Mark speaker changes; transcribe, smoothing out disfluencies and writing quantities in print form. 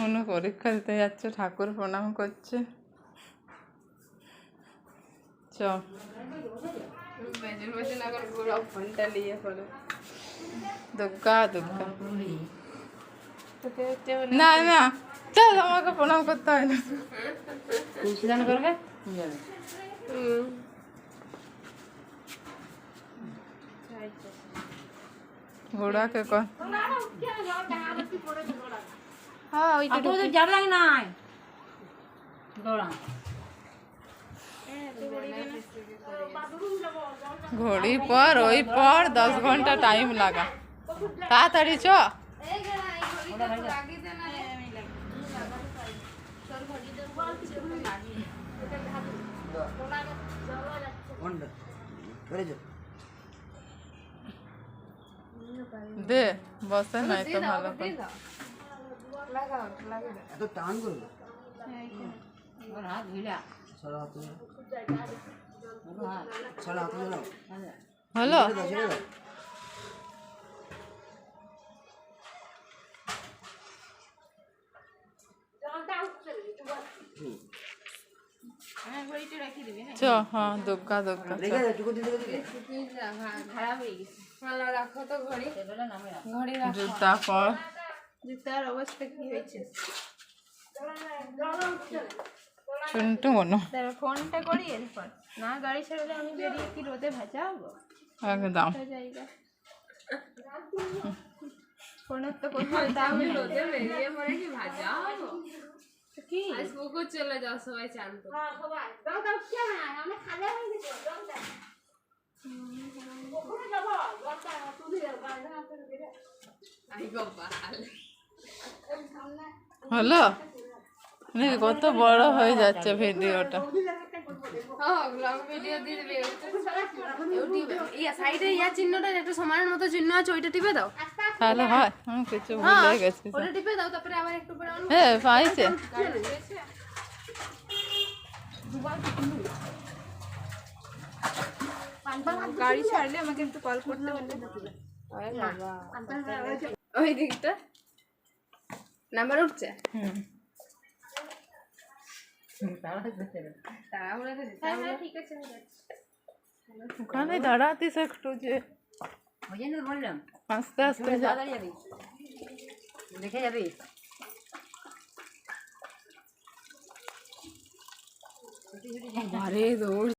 Speaker 1: মনে পরীক্ষা দিতে যাচ্ছে, ঠাকুর প্রণাম করছে। চ ফোনটা নিয়ে পড়ো। দুর্গা দুর্গা না না, চল আমাকে প্রণাম করতে হয় না।
Speaker 2: করবে
Speaker 1: ঘোড়াকে কর।
Speaker 2: হ্যাঁ ওইটা তো জানা লাগে না দৌড়া
Speaker 1: ঘড়ি পর ওই পর 10 ঘন্টা টাইম লাগা, তাড়াতাড়ি চ। দে বসে নাই তো ভালো করে।
Speaker 3: এত টান করবে
Speaker 2: হাত ঢিলা
Speaker 3: সারা হাত সারা হাত দাও
Speaker 1: হলো
Speaker 3: ছেড়ে দাও
Speaker 1: চ। হ্যাঁ দুর্গা দুর্গা চ।
Speaker 3: দেখে একটু দিতে
Speaker 2: খারাপ হয়ে গেছে ভালো রাখো তো ঘড়ি ঘড়ি রাখো
Speaker 1: জুতা পর।
Speaker 2: জুতার অবস্থা কি হয়েছে
Speaker 1: শুনটু মনো
Speaker 2: তার ফোনটা করি এরপর না গাড়ি ছেড়ে আমি বেরিয়ে কি রোদে ভেজা হবো
Speaker 1: একদম।
Speaker 2: জায়গা ফোনের তো কোথাও দাম
Speaker 4: রোদে বেরিয়ে পড়ে কি ভাজা হবো
Speaker 2: কি
Speaker 4: আজ পুকুর চলে যাও সবাই চান করতে আই গোপাল
Speaker 1: হলো নাকি? কত বড় হয়ে যাচ্ছে ভিডিওটা।
Speaker 4: ব্লগ ভিডিও দিয়ে দেবে ইউটিউবে ইয়া সাইডে ইয়া চিহ্নটা একটু সমানের মতো চিহ্ন আছে ওইটা টিপে দাও
Speaker 1: তাহলে হয়? আমি কিছু ভুলে গেছি।
Speaker 4: ওটা টিপে দাও তারপরে আবার একটু পরে
Speaker 1: হ্যাঁ পাইছে।
Speaker 2: গাড়ি ছাড়লে আমাকে একটু কল করতে বললে
Speaker 4: ওই দিকটা নাম্বার উঠছে ঠিক আছে
Speaker 1: ওখানে দাঁড়াতিস একটু, যে
Speaker 2: ওই জন্য বললাম
Speaker 1: আস্তে আস্তে যা।
Speaker 2: যাবি দেখে যাবি
Speaker 4: আরে দৌড়